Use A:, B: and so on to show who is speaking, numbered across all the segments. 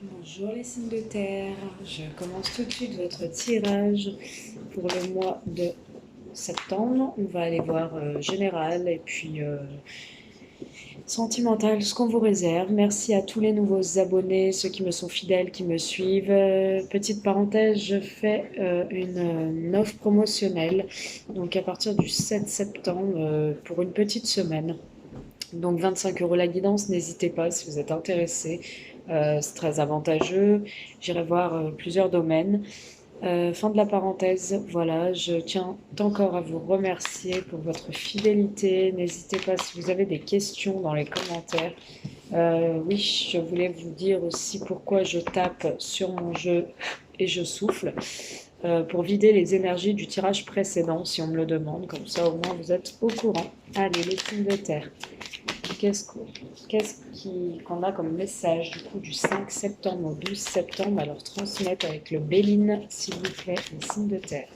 A: Bonjour les signes de terre, je commence tout de suite votre tirage pour le mois de septembre. On va aller voir général et puis sentimental, ce qu'on vous réserve. Merci à tous les nouveaux abonnés, ceux qui me sont fidèles, qui me suivent. Petite parenthèse, je fais une offre promotionnelle, donc à partir du 7 septembre pour une petite semaine. Donc 25 € la guidance, n'hésitez pas si vous êtes intéressé. C'est très avantageux. J'irai voir plusieurs domaines. Fin de la parenthèse, voilà, je tiens encore à vous remercier pour votre fidélité. N'hésitez pas si vous avez des questions dans les commentaires. Oui, je voulais vous dire aussi pourquoi je tape sur mon jeu et je souffle pour vider les énergies du tirage précédent si on me le demande. Comme ça, au moins, vous êtes au courant. Allez, les signes de terre. Qu'est-ce qu'on a comme message du coup du 5 septembre au 12 septembre à leur transmettre avec le Béline, s'il vous plaît, les signes de terre.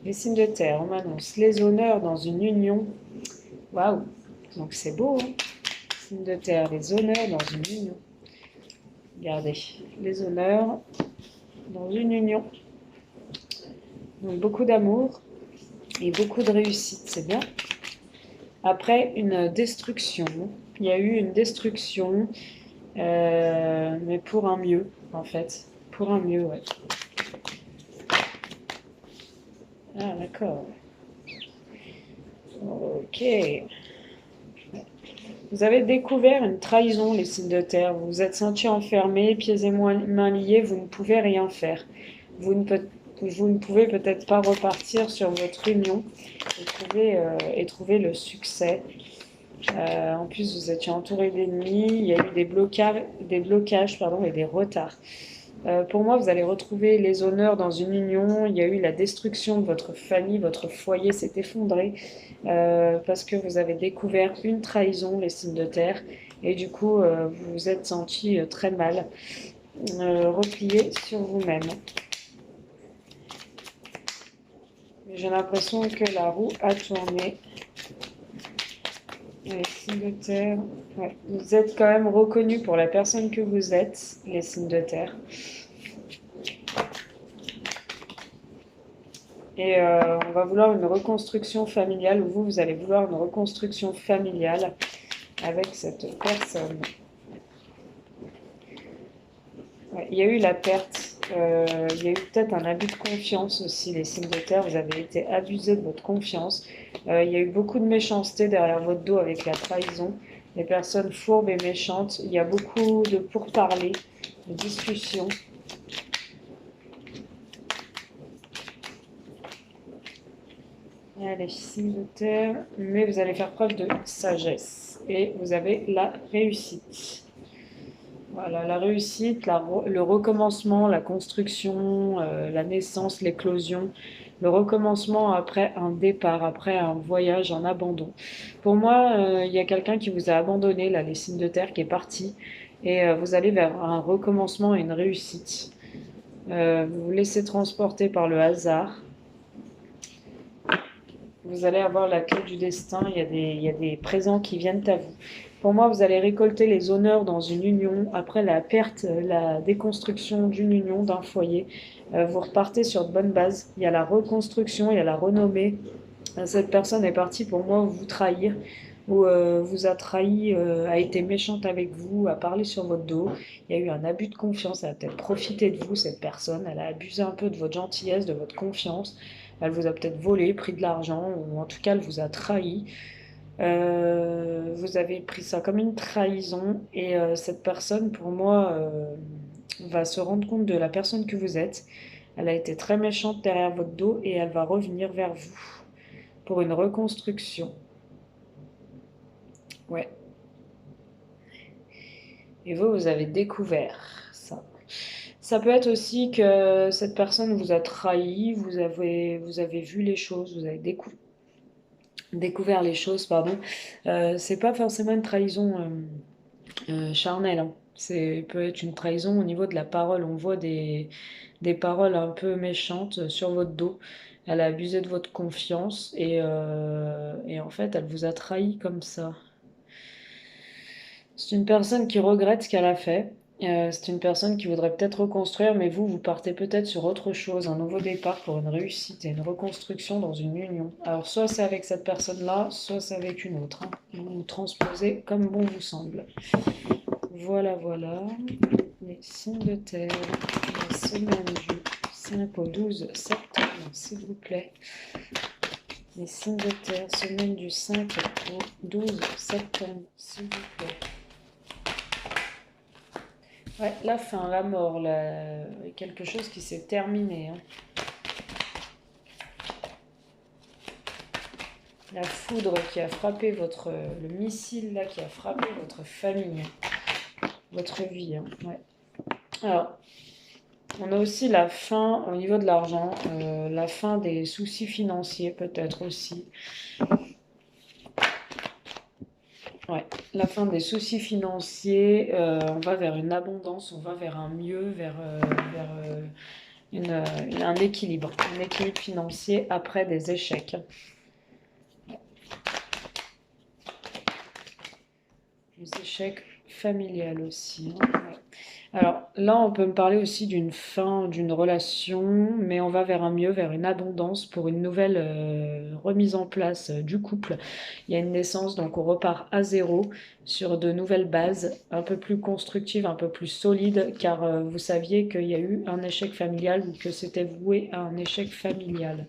A: Les signes de terre, on m'annonce les honneurs dans une union. Waouh, donc c'est beau, hein. Signes de terre, les honneurs dans une union. Regardez, les honneurs dans une union. Donc beaucoup d'amour et beaucoup de réussite, c'est bien. Après une destruction, il y a eu une destruction. Mais pour un mieux, en fait. Pour un mieux, ouais. Ah, d'accord. Ok. Vous avez découvert une trahison, les signes de terre. Vous vous êtes sentis enfermés, pieds et mains liés, vous ne pouvez rien faire. Vous ne, vous ne pouvez peut-être pas repartir sur votre union et trouver le succès. En plus, vous étiez entouré d'ennemis, il y a eu des blocages et des retards. Pour moi, vous allez retrouver les honneurs dans une union. Il y a eu la destruction de votre famille, votre foyer s'est effondré parce que vous avez découvert une trahison, les signes de terre, et du coup, vous vous êtes senti très mal, replié sur vous-même. J'ai l'impression que la roue a tourné. Les signes de terre, ouais. Vous êtes quand même reconnu pour la personne que vous êtes, les signes de terre. Et on va vouloir une reconstruction familiale, ou vous allez vouloir une reconstruction familiale avec cette personne. Ouais, il y a eu la perte, il y a eu peut-être un abus de confiance aussi, les signes de terre, vous avez été abusé de votre confiance. Il y a eu beaucoup de méchanceté derrière votre dos avec la trahison, des personnes fourbes et méchantes, il y a beaucoup de pourparlers, de discussions. Allez, signe de terre, mais vous allez faire preuve de sagesse et vous avez la réussite. Voilà, la réussite, le recommencement, la construction, la naissance, l'éclosion, le recommencement après un départ, après un voyage, un abandon. Pour moi, il y a quelqu'un qui vous a abandonné, là, les signes de terre, qui est parti, et vous allez vers un recommencement et une réussite. Vous vous laissez transporter par le hasard. Vous allez avoir la clé du destin, il y a des présents qui viennent à vous. Pour moi, vous allez récolter les honneurs dans une union. Après la perte, la déconstruction d'une union, d'un foyer, vous repartez sur de bonnes bases. Il y a la reconstruction, il y a la renommée. Cette personne est partie pour moi vous trahir, ou vous a trahi, a été méchante avec vous, a parlé sur votre dos. Il y a eu un abus de confiance, elle a peut-être profité de vous, cette personne. Elle a abusé un peu de votre gentillesse, de votre confiance. Elle vous a peut-être volé, pris de l'argent, ou en tout cas, elle vous a trahi. Vous avez pris ça comme une trahison, et cette personne, pour moi, va se rendre compte de la personne que vous êtes. Elle a été très méchante derrière votre dos, et elle va revenir vers vous pour une reconstruction. Ouais. Et vous, vous avez découvert ça. Ça peut être aussi que cette personne vous a trahi, vous avez vu les choses, vous avez découvert les choses, pardon. C'est pas forcément une trahison charnelle, hein. C'est peut être une trahison au niveau de la parole. On voit des paroles un peu méchantes sur votre dos. Elle a abusé de votre confiance et en fait, elle vous a trahi comme ça. C'est une personne qui regrette ce qu'elle a fait C'est une personne qui voudrait peut-être reconstruire, mais vous partez peut-être sur autre chose, un nouveau départ pour une réussite et une reconstruction dans une union. Alors, soit c'est avec cette personne-là, soit c'est avec une autre, hein. Vous transposez comme bon vous semble. Voilà, voilà. Les signes de terre, la semaine du 5 au 12 septembre, s'il vous plaît. Les signes de terre, semaine du 5 au 12 septembre, s'il vous plaît. Ouais, la fin, la mort, quelque chose qui s'est terminé, hein. La foudre qui a frappé le missile là qui a frappé votre famille, votre vie, hein. Ouais. Alors, on a aussi la fin au niveau de l'argent, la fin des soucis financiers peut-être aussi. Ouais, la fin des soucis financiers, on va vers une abondance, on va vers un mieux, un équilibre financier après des échecs. Les échecs familiales aussi, hein. Ouais. Alors là, on peut me parler aussi d'une fin d'une relation, mais on va vers un mieux, vers une abondance pour une nouvelle remise en place du couple. Il y a une naissance, donc on repart à zéro sur de nouvelles bases, un peu plus constructives, un peu plus solides, car vous saviez qu'il y a eu un échec familial ou que c'était voué à un échec familial.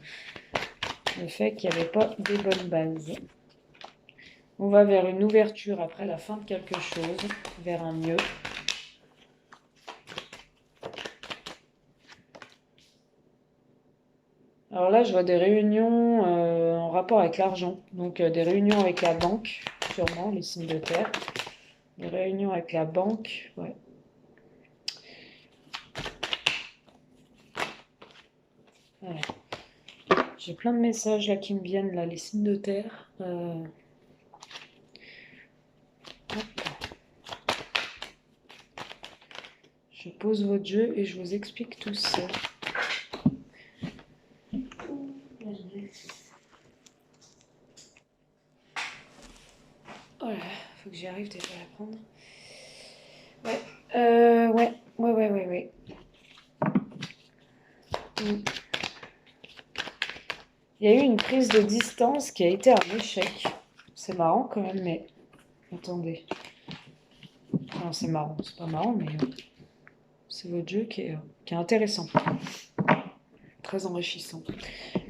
A: Le fait qu'il n'y avait pas des bonnes bases. On va vers une ouverture après la fin de quelque chose, vers un mieux. Alors là, je vois des réunions en rapport avec l'argent. Donc des réunions avec la banque, sûrement, les signes de terre. Des réunions avec la banque, ouais. Ouais. J'ai plein de messages là qui me viennent, là, les signes de terre. Je pose votre jeu et je vous explique tout ça. Oh là, faut que j'y arrive déjà à la prendre. Ouais, ouais. Mm. Il y a eu une prise de distance qui a été un échec. C'est marrant quand même, mais attendez. Non, c'est marrant, c'est pas marrant, mais c'est votre jeu qui est intéressant, très enrichissant.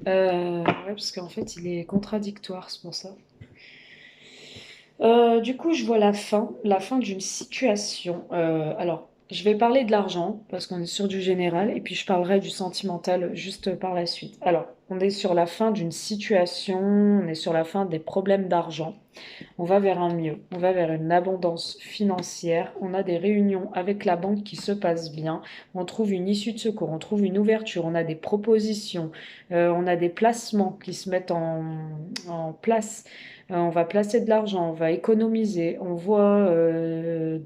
A: Ouais, parce qu'en fait, il est contradictoire, c'est pour ça. Du coup, je vois la fin d'une situation. Alors, je vais parler de l'argent parce qu'on est sur du général et puis je parlerai du sentimental juste par la suite. Alors, on est sur la fin d'une situation, on est sur la fin des problèmes d'argent. On va vers un mieux, on va vers une abondance financière, on a des réunions avec la banque qui se passent bien, on trouve une issue de secours, on trouve une ouverture, on a des propositions, on a des placements qui se mettent en place. On va placer de l'argent, on va économiser, on voit le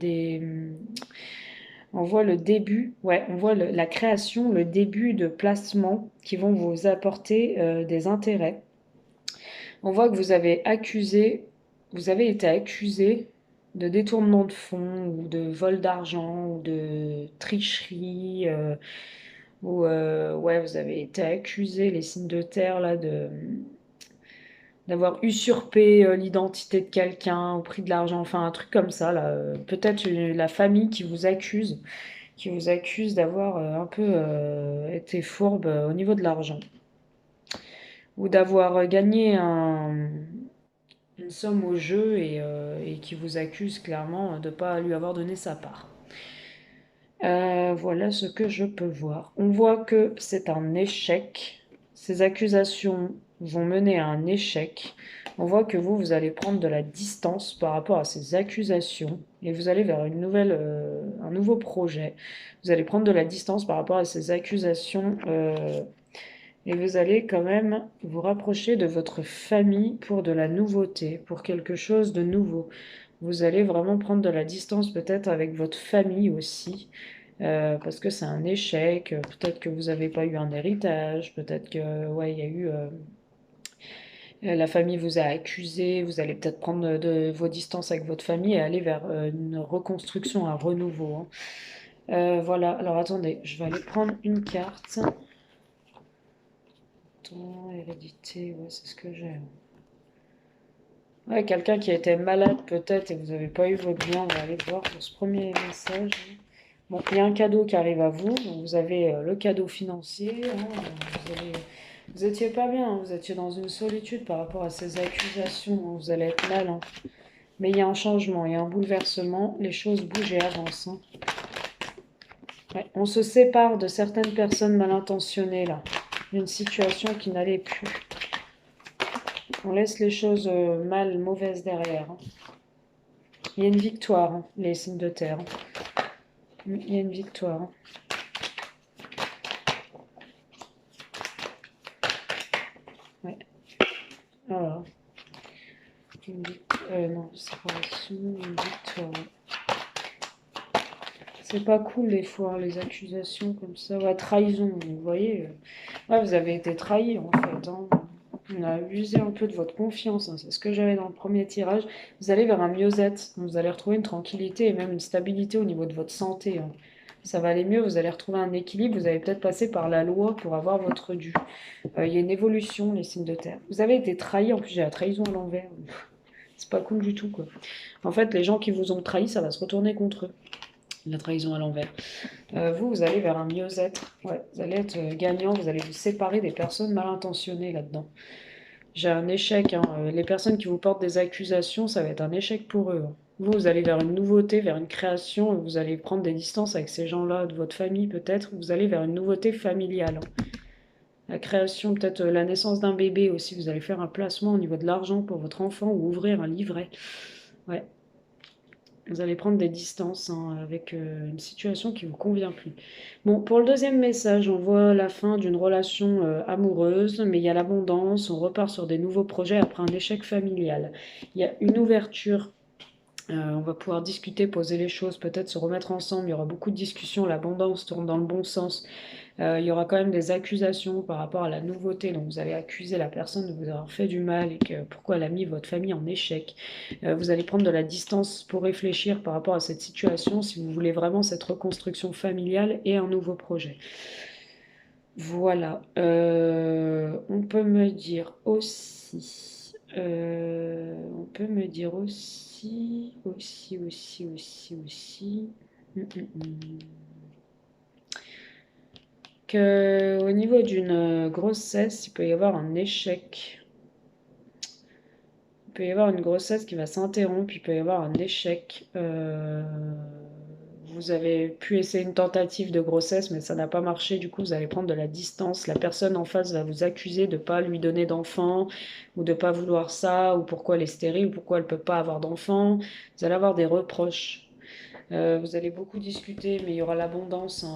A: début, ouais, on voit la création, le début de placements qui vont vous apporter des intérêts. On voit que vous avez été accusé de détournement de fonds ou de vol d'argent ou de tricherie, ouais, vous avez été accusé, les signes de terre là, d'avoir usurpé l'identité de quelqu'un au prix de l'argent, enfin un truc comme ça là. Peut-être la famille qui vous accuse d'avoir un peu été fourbe au niveau de l'argent ou d'avoir gagné une somme au jeu et qui vous accuse clairement de ne pas lui avoir donné sa part. Voilà ce que je peux voir. On voit que c'est un échec. Ces accusations vont mener à un échec. On voit que vous allez prendre de la distance par rapport à ces accusations et vous allez vers un nouveau projet. Vous allez prendre de la distance par rapport à ces accusations et vous allez quand même vous rapprocher de votre famille pour de la nouveauté, pour quelque chose de nouveau. Vous allez vraiment prendre de la distance peut-être avec votre famille aussi, parce que c'est un échec. Peut-être que vous n'avez pas eu un héritage, peut-être que ouais, il y a eu la famille vous a accusé. Vous allez peut-être prendre vos distances avec votre famille et aller vers une reconstruction, un renouveau, hein. Voilà, alors attendez, je vais aller prendre une carte. Attends, hérédité, ouais, c'est ce que j'ai. Ouais, quelqu'un qui a été malade peut-être et vous n'avez pas eu votre bien, on va aller voir pour ce premier message. Bon, il y a un cadeau qui arrive à vous, donc vous avez le cadeau financier, hein, vous étiez pas bien, hein, vous étiez dans une solitude par rapport à ces accusations, hein, vous allez être mal, hein. Mais il y a un changement, il y a un bouleversement, les choses bougent et avancent, hein. Ouais, on se sépare de certaines personnes mal intentionnées là, d'une situation qui n'allait plus. On laisse les choses mal, mauvaises derrière, hein. Il y a une victoire, hein, les signes de terre, hein. Il y a une victoire, hein. Ouais. Voilà. Non, séparation, une victoire. C'est pas cool des fois, les accusations comme ça. Ouais, trahison, vous voyez. Ouais, vous avez été trahi en fait, hein. On a abusé un peu de votre confiance, hein. C'est ce que j'avais dans le premier tirage. Vous allez vers un mieux-être. Vous allez retrouver une tranquillité et même une stabilité au niveau de votre santé, hein. Ça va aller mieux, vous allez retrouver un équilibre. Vous allez peut-être passer par la loi pour avoir votre dû. Il y a une évolution, les signes de terre. Vous avez été trahi, en plus j'ai la trahison à l'envers. C'est pas cool du tout, quoi. En fait, les gens qui vous ont trahi, ça va se retourner contre eux. La trahison à l'envers. Vous allez vers un mieux-être. Ouais, vous allez être gagnant, vous allez vous séparer des personnes mal intentionnées là-dedans. J'ai un échec, hein. Les personnes qui vous portent des accusations, ça va être un échec pour eux, hein. Vous allez vers une nouveauté, vers une création, vous allez prendre des distances avec ces gens-là, de votre famille peut-être, vous allez vers une nouveauté familiale, hein. La création, peut-être la naissance d'un bébé aussi, vous allez faire un placement au niveau de l'argent pour votre enfant ou ouvrir un livret. Ouais, vous allez prendre des distances, hein, avec une situation qui ne vous convient plus. Bon, pour le deuxième message, on voit la fin d'une relation amoureuse, mais il y a l'abondance, on repart sur des nouveaux projets après un échec familial. Il y a une ouverture, on va pouvoir discuter, poser les choses, peut-être se remettre ensemble, il y aura beaucoup de discussions, l'abondance tourne dans le bon sens. Il y aura quand même des accusations par rapport à la nouveauté. Donc vous allez accuser la personne de vous avoir fait du mal et que pourquoi elle a mis votre famille en échec. Vous allez prendre de la distance pour réfléchir par rapport à cette situation si vous voulez vraiment cette reconstruction familiale et un nouveau projet. Voilà. On peut me dire aussi. On peut me dire aussi. Qu'au niveau d'une grossesse, il peut y avoir un échec. Il peut y avoir une grossesse qui va s'interrompre, il peut y avoir un échec. Vous avez pu essayer une tentative de grossesse, mais ça n'a pas marché. Du coup, vous allez prendre de la distance. La personne en face va vous accuser de ne pas lui donner d'enfant, ou de ne pas vouloir ça, ou pourquoi elle est stérile, ou pourquoi elle ne peut pas avoir d'enfant. Vous allez avoir des reproches. Vous allez beaucoup discuter, mais il y aura l'abondance, hein,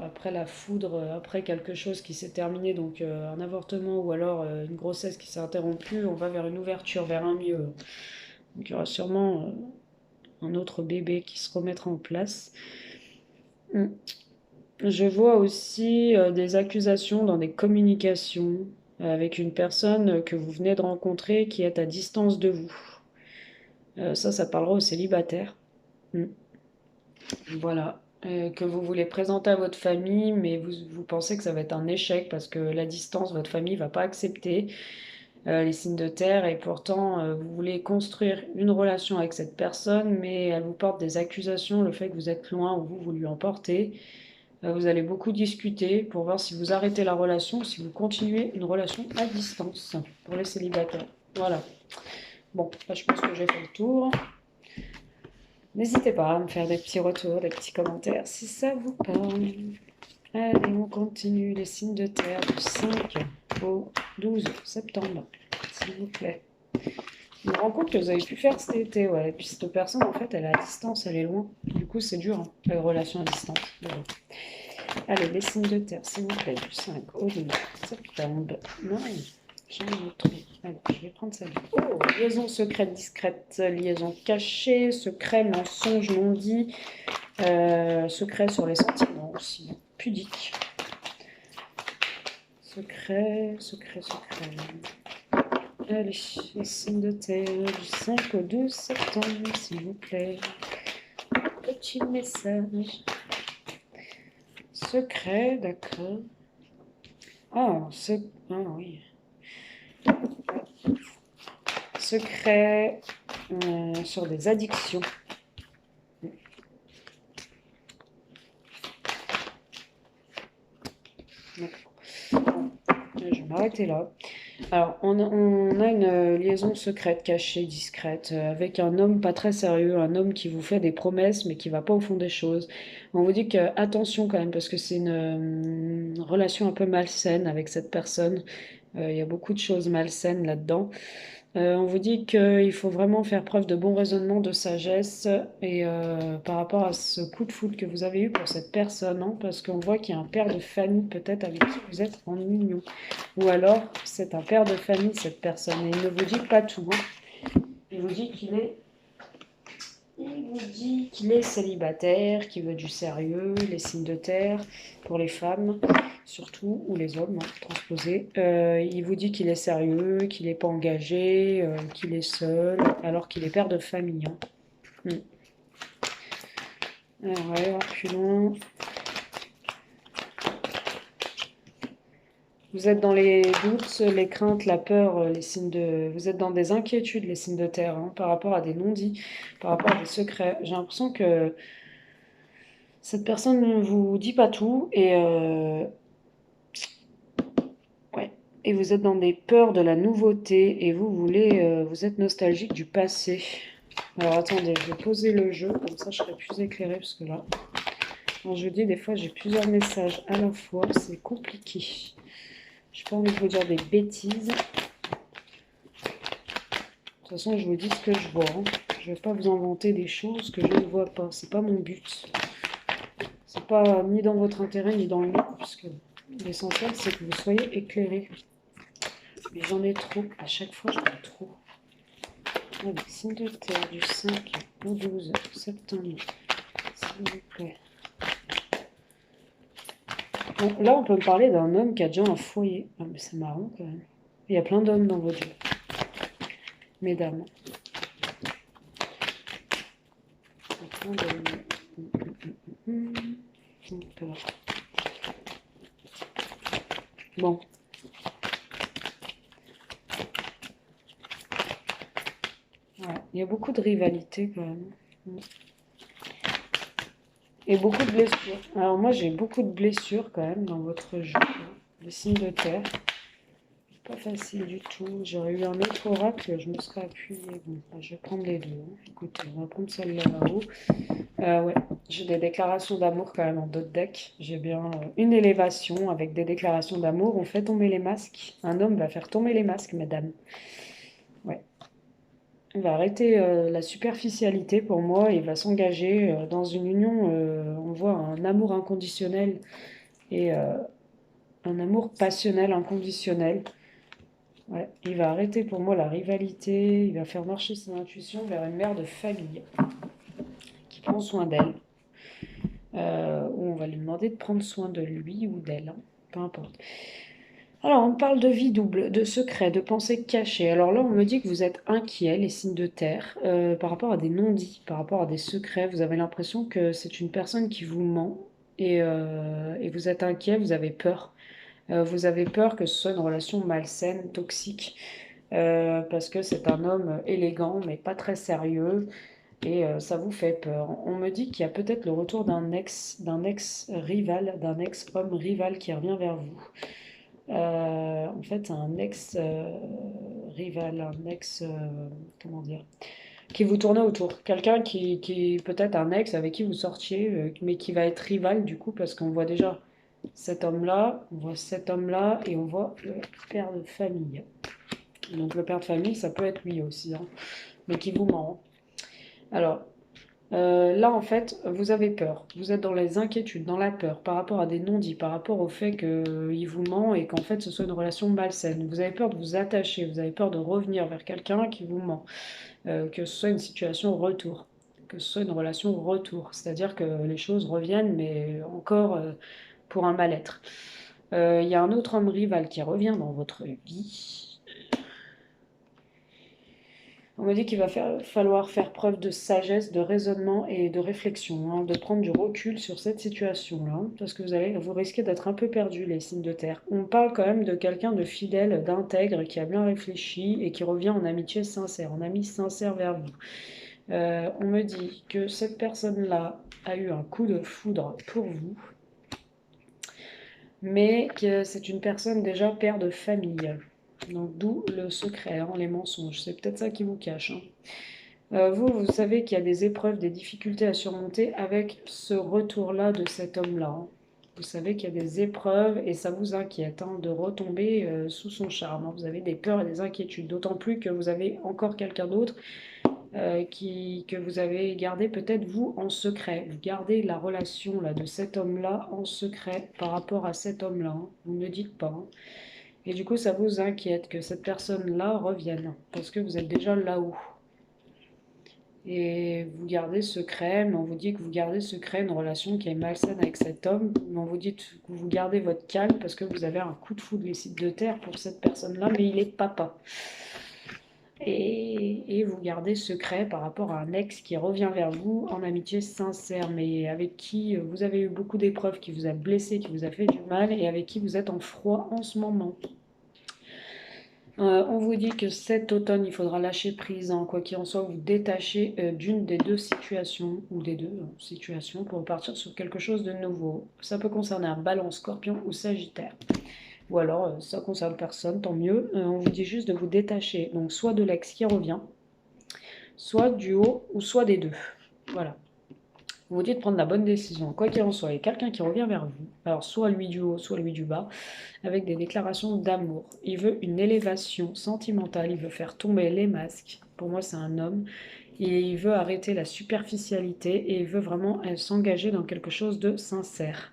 A: après la foudre, après quelque chose qui s'est terminé, donc un avortement ou alors une grossesse qui s'est interrompue, on va vers une ouverture, vers un mieux. Donc il y aura sûrement un autre bébé qui se remettra en place. Mm. Je vois aussi des accusations dans des communications avec une personne que vous venez de rencontrer qui est à distance de vous. Ça parlera aux célibataires. Mm. Voilà. Que vous voulez présenter à votre famille, mais vous pensez que ça va être un échec parce que la distance, votre famille ne va pas accepter les signes de terre et pourtant vous voulez construire une relation avec cette personne, mais elle vous porte des accusations, le fait que vous êtes loin ou vous lui en portez. Vous allez beaucoup discuter pour voir si vous arrêtez la relation ou si vous continuez une relation à distance pour les célibataires. Voilà. Bon, là, je pense que j'ai fait le tour. N'hésitez pas à me faire des petits retours, des petits commentaires si ça vous parle. Allez, on continue les signes de terre du 5 au 12 septembre, s'il vous plaît. Je me rends compte que vous avez pu faire cet été, ouais. Et puis cette personne, en fait, elle est à distance, elle est loin. Du coup, c'est dur, hein, les relations à distance. Voilà. Allez, les signes de terre, s'il vous plaît, du 5 au 12 septembre. Non, j'en ai un autre. Allez, je vais prendre celle-là. Oh, liaison secrète, discrète, liaison cachée, secret, mensonge, non dit, secret sur les sentiments aussi, pudique. Secret. Allez, les signes de terre du 5 au 12 septembre, s'il vous plaît. Petit message. secret, d'accord. Ah, ah oui. Secret sur des addictions. D'accord. Je vais m'arrêter là. Alors, on a une liaison secrète, cachée, discrète, avec un homme pas très sérieux, un homme qui vous fait des promesses mais qui va pas au fond des choses. On vous dit que attention quand même parce que c'est une relation un peu malsaine avec cette personne. Il y a beaucoup de choses malsaines là-dedans. On vous dit qu'il faut vraiment faire preuve de bon raisonnement, de sagesse, et par rapport à ce coup de foudre que vous avez eu pour cette personne, hein, parce qu'on voit qu'il y a un père de famille peut-être avec qui vous êtes en union. Ou alors, c'est un père de famille, cette personne, et il ne vous dit pas tout, hein. Il vous dit qu'il est célibataire, qu'il veut du sérieux, les signes de terre pour les femmes, surtout, ou les hommes, hein, transposés. Il vous dit qu'il est sérieux, qu'il n'est pas engagé, qu'il est seul, alors qu'il est père de famille, hein. Alors, ouais, voir plus loin. Vous êtes dans les doutes, les craintes, la peur, les signes de... Vous êtes dans des inquiétudes, les signes de terre, hein, par rapport à des non-dits, par rapport à des secrets. J'ai l'impression que cette personne ne vous dit pas tout ouais. Et vous êtes dans des peurs de la nouveauté et vous êtes nostalgique du passé. Alors attendez, je vais poser le jeu, comme ça je serai plus éclairée parce que là, quand je dis des fois j'ai plusieurs messages à la fois, c'est compliqué. Je n'ai pas envie de vous dire des bêtises. De toute façon, je vous dis ce que je vois, hein. Je ne vais pas vous inventer des choses que je ne vois pas. C'est pas mon but. C'est pas ni dans votre intérêt ni dans le mien, puisque l'essentiel c'est que vous soyez éclairés. Mais j'en ai trop. À chaque fois, j'en ai trop. Allez, signe de terre du 5 au 12 septembre. S'il vous plaît. Bon, là, on peut me parler d'un homme qui a déjà un foyer. Ah, mais c'est marrant quand même. Il y a plein d'hommes dans votre jeu. Mesdames. Il y a plein d'hommes. Bon. Ouais, il y a beaucoup de rivalité quand même. Et beaucoup de blessures. Alors moi j'ai beaucoup de blessures quand même dans votre jeu. Les signes de terre. Pas facile du tout. J'aurais eu un autre oracle, je me serais appuyée. Bon, je vais prendre les deux, hein. Écoutez, on va prendre celle-là là-haut. Ouais, j'ai des déclarations d'amour quand même en d'autres decks. J'ai bien une élévation avec des déclarations d'amour. On fait tomber les masques. Un homme va faire tomber les masques, mesdames. Ouais. Il va arrêter la superficialité pour moi. Il va s'engager dans une union. On voit un amour inconditionnel et un amour passionnel inconditionnel. Ouais, il va arrêter pour moi la rivalité. Il va faire marcher son intuition vers une mère de famille qui prend soin d'elle. Ou on va lui demander de prendre soin de lui ou d'elle, hein, peu importe. Alors, on parle de vie double, de secrets, de pensées cachées. Alors là, on me dit que vous êtes inquiet, les signes de terre, par rapport à des non-dits, par rapport à des secrets. Vous avez l'impression que c'est une personne qui vous ment et vous êtes inquiet, vous avez peur. Vous avez peur que ce soit une relation malsaine, toxique, parce que c'est un homme élégant mais pas très sérieux et ça vous fait peur. On me dit qu'il y a peut-être le retour d'un ex-rival, d'un ex-homme rival qui revient vers vous. En fait, un ex-rival, un ex, comment dire, qui vous tournait autour. Quelqu'un qui peut-être un ex avec qui vous sortiez, mais qui va être rival du coup, parce qu'on voit déjà cet homme-là, on voit cet homme-là, et on voit le père de famille. Donc le père de famille, ça peut être lui aussi, hein, mais qui vous ment. Alors, là, en fait, vous avez peur. Vous êtes dans les inquiétudes, dans la peur, par rapport à des non-dits, par rapport au fait qu'il vous ment et qu'en fait, ce soit une relation malsaine. Vous avez peur de vous attacher, vous avez peur de revenir vers quelqu'un qui vous ment, que ce soit une situation retour, que ce soit une relation retour. C'est-à-dire que les choses reviennent, mais encore pour un mal-être. Il y a un autre homme rival qui revient dans votre vie. On me dit qu'il va falloir faire preuve de sagesse, de raisonnement et de réflexion, hein, de prendre du recul sur cette situation-là, hein, parce que vous risquez d'être un peu perdu, les signes de terre. On parle quand même de quelqu'un de fidèle, d'intègre, qui a bien réfléchi et qui revient en amitié sincère, en ami sincère vers vous. On me dit que cette personne-là a eu un coup de foudre pour vous, mais que c'est une personne déjà père de famille. Donc d'où le secret, hein, les mensonges. C'est peut-être ça qui vous cache, hein. Vous savez qu'il y a des épreuves, des difficultés à surmonter avec ce retour-là de cet homme-là, hein. Vous savez qu'il y a des épreuves et ça vous inquiète, hein, de retomber sous son charme, hein. Vous avez des peurs et des inquiétudes, d'autant plus que vous avez encore quelqu'un d'autre que vous avez gardé peut-être vous en secret. Vous gardez la relation là, de cet homme-là en secret par rapport à cet homme-là, hein. Vous ne le dites pas, hein. Et du coup, ça vous inquiète que cette personne-là revienne parce que vous êtes déjà là-haut. Et vous gardez secret, mais on vous dit que vous gardez secret une relation qui est malsaine avec cet homme, mais on vous dit que vous gardez votre calme parce que vous avez un coup de foudre, les sites de terre pour cette personne-là, mais il est papa. Et vous gardez secret par rapport à un ex qui revient vers vous en amitié sincère, mais avec qui vous avez eu beaucoup d'épreuves, qui vous a blessé, qui vous a fait du mal, et avec qui vous êtes en froid en ce moment. On vous dit que cet automne, il faudra lâcher prise, hein, quoi qu'il en soit, vous détacher d'une des deux situations, ou des deux situations, pour partir sur quelque chose de nouveau. Ça peut concerner un Balance, Scorpion ou Sagittaire. Ou alors, ça concerne personne, tant mieux. On vous dit juste de vous détacher, donc soit de l'ex qui revient, soit du haut, ou soit des deux. Voilà. On vous dit de prendre la bonne décision, quoi qu'il en soit. Il y a quelqu'un qui revient vers vous, alors soit lui du haut, soit lui du bas, avec des déclarations d'amour. Il veut une élévation sentimentale, il veut faire tomber les masques. Pour moi, c'est un homme. Et il veut arrêter la superficialité et il veut vraiment s'engager dans quelque chose de sincère.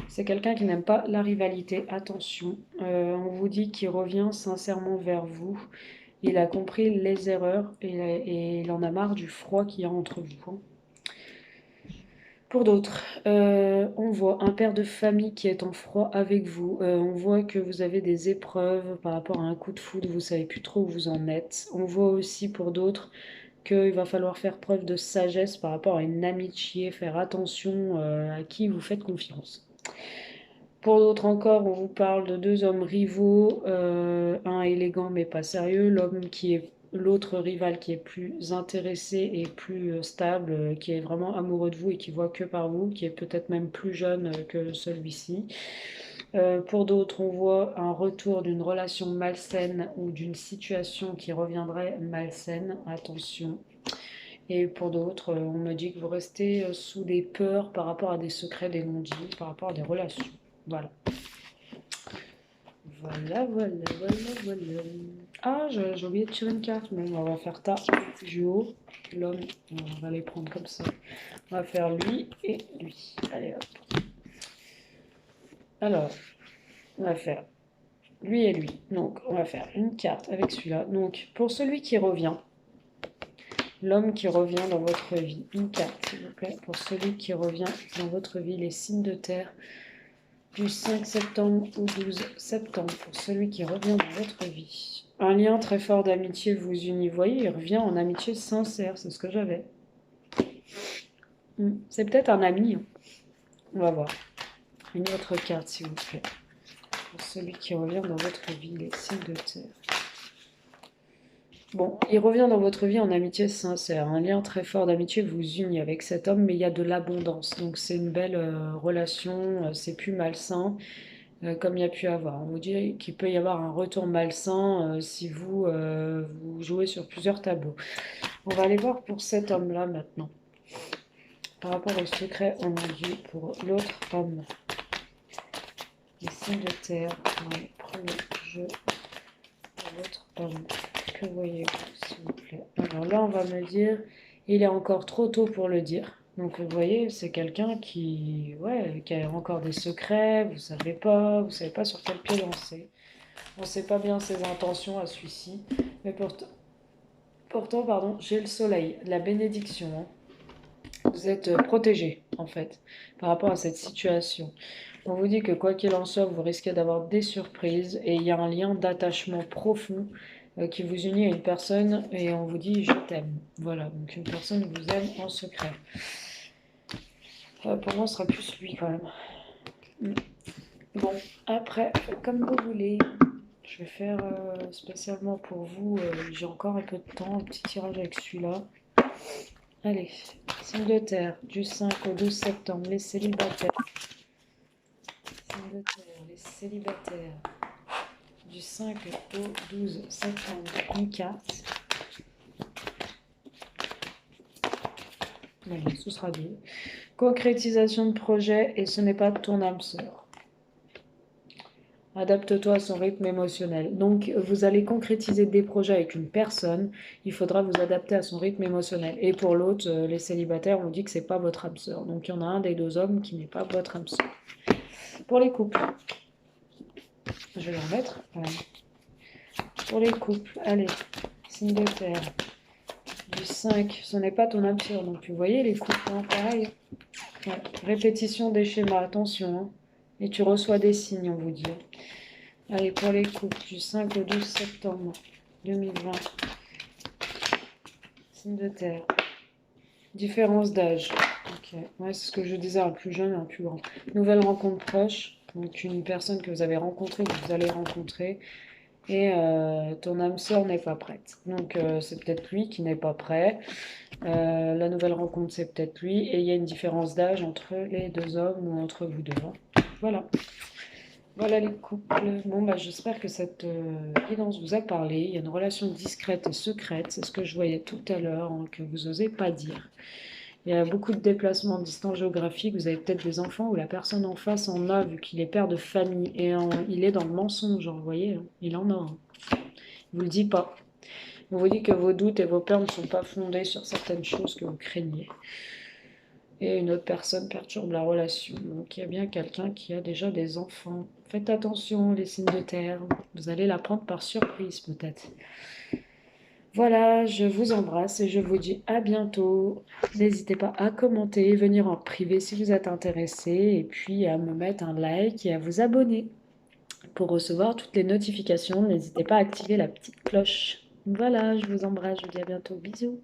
A: C'est quelqu'un qui n'aime pas la rivalité, attention. On vous dit qu'il revient sincèrement vers vous. Il a compris les erreurs et il en a marre du froid qu'il y a entre vous, hein. Pour d'autres, on voit un père de famille qui est en froid avec vous. On voit que vous avez des épreuves par rapport à un coup de foudre, vous ne savez plus trop où vous en êtes. On voit aussi pour d'autres qu'il va falloir faire preuve de sagesse par rapport à une amitié, faire attention à qui vous faites confiance. Pour d'autres encore, on vous parle de deux hommes rivaux, un élégant mais pas sérieux, l'autre rival qui est plus intéressé et plus stable, qui est vraiment amoureux de vous et qui voit que par vous, qui est peut-être même plus jeune que celui-ci. Pour d'autres, on voit un retour d'une relation malsaine ou d'une situation qui reviendrait malsaine, attention. Et pour d'autres, on me dit que vous restez sous des peurs par rapport à des secrets, des non-dits, par rapport à des relations. Voilà. Voilà. Ah, j'ai oublié de tirer une carte, mais on va faire ta duo. L'homme, on va les prendre comme ça. On va faire lui et lui. Allez hop. Alors, on va faire lui et lui. Donc, on va faire une carte avec celui-là. Donc, pour celui qui revient, l'homme qui revient dans votre vie, une carte, s'il vous plaît, pour celui qui revient dans votre vie, les signes de terre du 5 septembre au 12 septembre, pour celui qui revient dans votre vie. Un lien très fort d'amitié vous unit. Vous voyez, il revient en amitié sincère, c'est ce que j'avais. C'est peut-être un ami, hein. On va voir. Une autre carte, s'il vous plaît. Pour celui qui revient dans votre vie, les signes de terre. Bon, il revient dans votre vie en amitié sincère. Un lien très fort d'amitié vous unit avec cet homme, mais il y a de l'abondance. Donc c'est une belle relation, c'est plus malsain comme il y a pu avoir. On vous dit qu'il peut y avoir un retour malsain si vous jouez sur plusieurs tableaux. On va aller voir pour cet homme-là maintenant. Par rapport au secret, on a dit pour l'autre homme. Les signes de terre dans le premier jeu pour l'autre homme. Que voyez-vous, s'il vous plaît? Alors là, on va me dire, il est encore trop tôt pour le dire. Donc vous voyez, c'est quelqu'un qui a encore des secrets, vous savez pas sur quel pied danser. On ne sait pas bien ses intentions à celui-ci. Mais pourtant, pardon, j'ai le soleil, la bénédiction, hein. Vous êtes protégé, en fait, par rapport à cette situation. On vous dit que quoi qu'il en soit, vous risquez d'avoir des surprises et il y a un lien d'attachement profond qui vous unit à une personne et on vous dit je t'aime. Voilà, donc une personne vous aime en secret. Pour moi, ce sera plus lui quand même. Mm. Bon, après, comme vous voulez. Je vais faire spécialement pour vous, j'ai encore un peu de temps, un petit tirage avec celui-là. Allez, signe de terre, du 5 au 12 septembre, les célibataires. Signe de terre, les célibataires, du 5 au 12 septembre, une carte. Allez, ce sera deux. Concrétisation de projet, et ce n'est pas ton âme sœur. Adapte-toi à son rythme émotionnel. Donc, vous allez concrétiser des projets avec une personne. Il faudra vous adapter à son rythme émotionnel. Et pour l'autre, les célibataires, on dit que c'est pas votre âme sœur. Donc, il y en a un des deux hommes qui n'est pas votre âme sœur. Pour les couples, je vais en mettre. Voilà. Pour les couples, allez, signe de terre. Du 5, ce n'est pas ton âme sœur non plus. Vous voyez les couples, hein, pareil. Ouais. Répétition des schémas, attention. Hein. Et tu reçois des signes, on vous dit. Allez, pour les couples, du 5 au 12 septembre 2020. Signe de terre. Différence d'âge. Ok, ouais, c'est ce que je disais, un plus jeune et un plus grand. Nouvelle rencontre proche. Donc une personne que vous avez rencontrée, que vous allez rencontrer. Et ton âme sœur n'est pas prête. Donc c'est peut-être lui qui n'est pas prêt. La nouvelle rencontre, c'est peut-être lui. Et il y a une différence d'âge entre les deux hommes ou entre vous deux. Hein. Voilà. Voilà les couples. Bon, bah, j'espère que cette guidance vous a parlé. Il y a une relation discrète et secrète. C'est ce que je voyais tout à l'heure, hein, que vous n'osez pas dire. Il y a beaucoup de déplacements de distance géographique. Vous avez peut-être des enfants où la personne en face en a, vu qu'il est père de famille. Et il est dans le mensonge, vous voyez. Hein, il en a. Hein. Il vous le dit pas. On vous dit que vos doutes et vos peurs ne sont pas fondés sur certaines choses que vous craignez. Et une autre personne perturbe la relation. Donc il y a bien quelqu'un qui a déjà des enfants. Faites attention, les signes de terre. Vous allez la prendre par surprise peut-être. Voilà, je vous embrasse et je vous dis à bientôt. N'hésitez pas à commenter, venir en privé si vous êtes intéressé et puis à me mettre un like et à vous abonner. Pour recevoir toutes les notifications, n'hésitez pas à activer la petite cloche. Voilà, je vous embrasse, je vous dis à bientôt. Bisous.